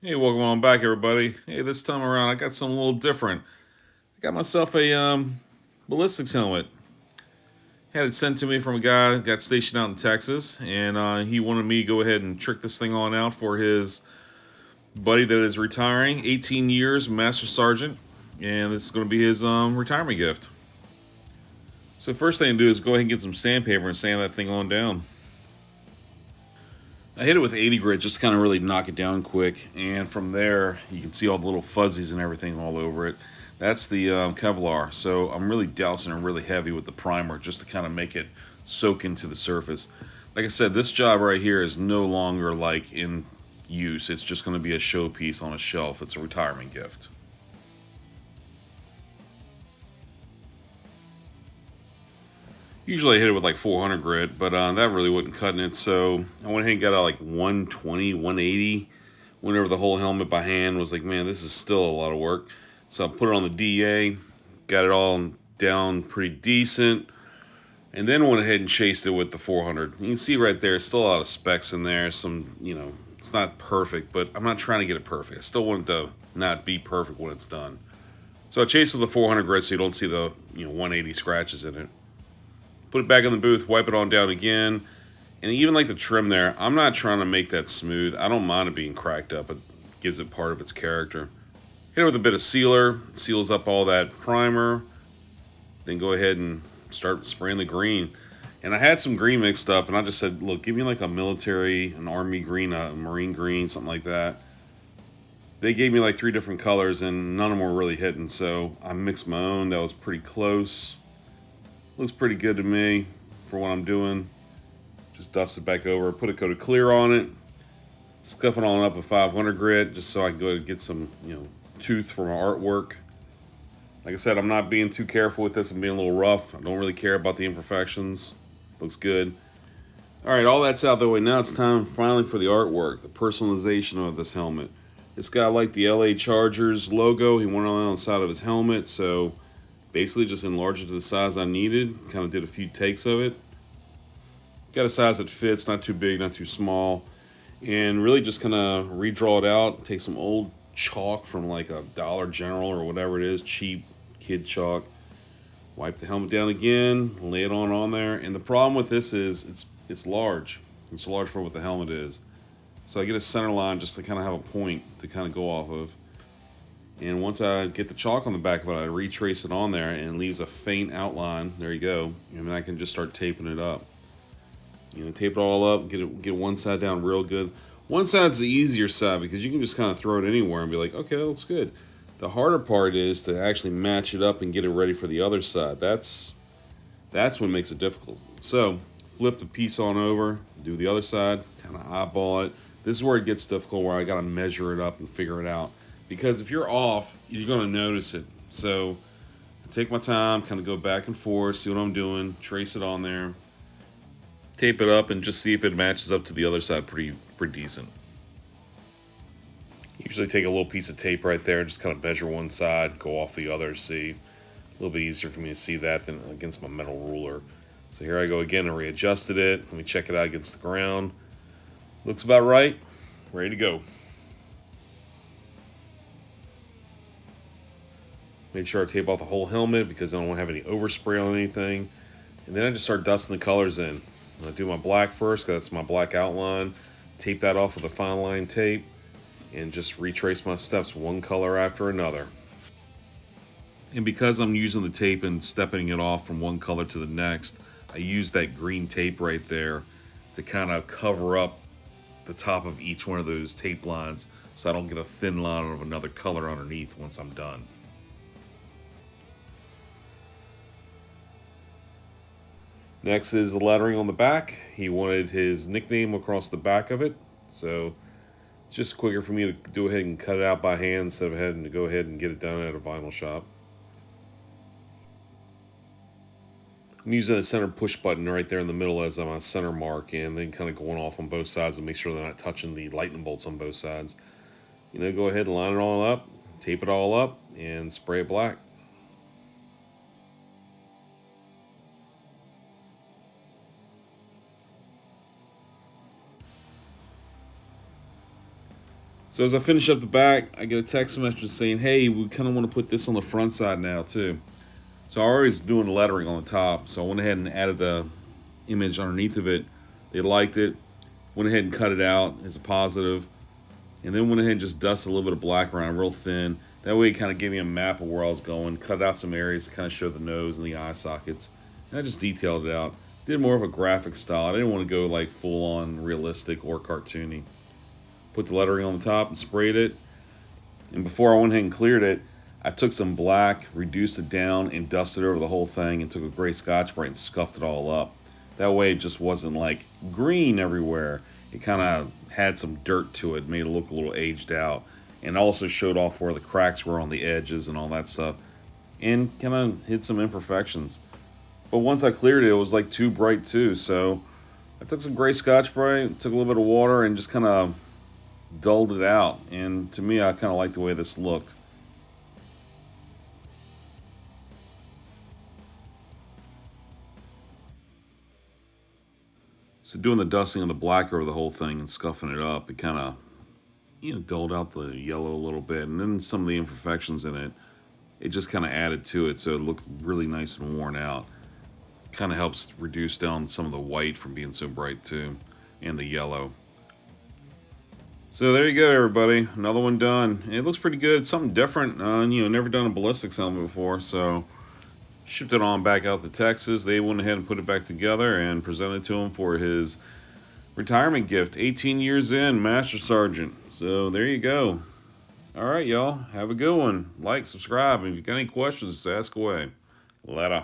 Hey, welcome on back, everybody. Hey, this time around, I got something a little different. I got myself a ballistics helmet. Had it sent to me from a guy that got stationed out in Texas, and he wanted me to go ahead and trick this thing on out for his buddy that is retiring, 18 years, Master Sergeant, and this is going to be his retirement gift. So first thing to do is go ahead and get some sandpaper and sand that thing on down. I hit it with 80 grit just to kind of really knock it down quick, and from there you can see all the little fuzzies and everything all over it. That's the Kevlar, so I'm really dousing it really heavy with the primer just to kind of make it soak into the surface. Like I said, this job right here is no longer like in use. It's just going to be a showpiece on a shelf. It's a retirement gift. Usually I hit it with like 400 grit, but that really wasn't cutting it. So I went ahead and got out like 120, 180. Went over the whole helmet by hand. Was like, man, this is still a lot of work. So I put it on the DA, got it all down pretty decent, and then went ahead and chased it with the 400. You can see right there, still a lot of specks in there. Some, it's not perfect, but I'm not trying to get it perfect. I still want it to not be perfect when it's done. So I chased with the 400 grit so you don't see the 180 scratches in it. Put it back in the booth, wipe it on down again, and even like the trim there, I'm not trying to make that smooth. I don't mind it being cracked up. It gives it part of its character. Hit it with a bit of sealer, seals up all that primer. Then go ahead and start spraying the green. And I had some green mixed up, and I just said, look, give me like a military, an army green, a marine green, something like that. They gave me like three different colors, and none of them were really hitting. So I mixed my own. That was pretty close. Looks pretty good to me for what I'm doing. Just dust it back over, put a coat of clear on it, scuff it on up with 500 grit just so I can go and get some, tooth for my artwork. Like I said, I'm not being too careful with this. I'm being a little rough. I don't really care about the imperfections. Looks good. All right, all that's out the way. Now it's time finally for the artwork, the personalization of this helmet. This guy liked the LA Chargers logo. He wanted it on the side of his helmet, so basically just enlarged it to the size I needed. Kind of did a few takes of it. Got a size that fits, not too big, not too small. And really just kind of redraw it out. Take some old chalk from like a Dollar General or whatever it is, cheap kid chalk. Wipe the helmet down again, lay it on there. And the problem with this is it's large. It's large for what the helmet is. So I get a center line just to kind of have a point to kind of go off of. And once I get the chalk on the back of it, I retrace it on there and it leaves a faint outline. There you go. And then I can just start taping it up. Tape it all up, get one side down real good. One side's the easier side because you can just kind of throw it anywhere and be like, okay, that looks good. The harder part is to actually match it up and get it ready for the other side. That's what makes it difficult. So flip the piece on over, do the other side, kind of eyeball it. This is where it gets difficult, where I got to measure it up and figure it out. Because if you're off, you're going to notice it. So I take my time, kind of go back and forth, see what I'm doing, trace it on there, tape it up, and just see if it matches up to the other side pretty decent. Usually take a little piece of tape right there, just kind of measure one side, go off the other, see. A little bit easier for me to see that than against my metal ruler. So here I go again and readjusted it. Let me check it out against the ground. Looks about right. Ready to go. Make sure I tape off the whole helmet because I don't want to have any overspray on anything. And then I just start dusting the colors in. I do my black first because that's my black outline. Tape that off with a fine line tape and just retrace my steps one color after another. And because I'm using the tape and stepping it off from one color to the next, I use that green tape right there to kind of cover up the top of each one of those tape lines so I don't get a thin line of another color underneath once I'm done. Next is the lettering on the back. He wanted his nickname across the back of it, so it's just quicker for me to go ahead and cut it out by hand instead of having to go ahead and get it done at a vinyl shop. I'm using a center push button right there in the middle as my center mark, and then kind of going off on both sides and make sure they're not touching the lightning bolts on both sides. Go ahead and line it all up, tape it all up, and spray it black. So as I finish up the back, I get a text message saying, hey, we kind of want to put this on the front side now too. So I already was doing the lettering on the top, so I went ahead and added the image underneath of it. They liked it. Went ahead and cut it out as a positive, and then went ahead and just dusted a little bit of black around real thin. That way it kind of gave me a map of where I was going, cut out some areas to kind of show the nose and the eye sockets. And I just detailed it out. Did more of a graphic style. I didn't want to go like full on realistic or cartoony. Put the lettering on the top and sprayed it. And before I went ahead and cleared it, I took some black, reduced it down, and dusted over the whole thing, and took a gray Scotch Brite and scuffed it all up. That way it just wasn't like green everywhere. It kind of had some dirt to it, made it look a little aged out, and also showed off where the cracks were on the edges and all that stuff, and kind of hid some imperfections. But once I cleared it, it was like too bright too, so I took some gray Scotch Brite, took a little bit of water, and just kind of dulled it out. And to me, I kind of like the way this looked. So doing the dusting of the black over the whole thing and scuffing it up, it kind of dulled out the yellow a little bit, and then some of the imperfections in it, it just kind of added to it, so it looked really nice and worn out. Kind of helps reduce down some of the white from being so bright too, and the yellow. So there you go, everybody. Another one done. It looks pretty good. Something different. Never done a ballistics helmet before, so shipped it on back out to Texas. They went ahead and put it back together and presented it to him for his retirement gift. 18 years in, Master Sergeant. So there you go. All right, y'all. Have a good one. Like, subscribe. If you got any questions, just ask away. Later.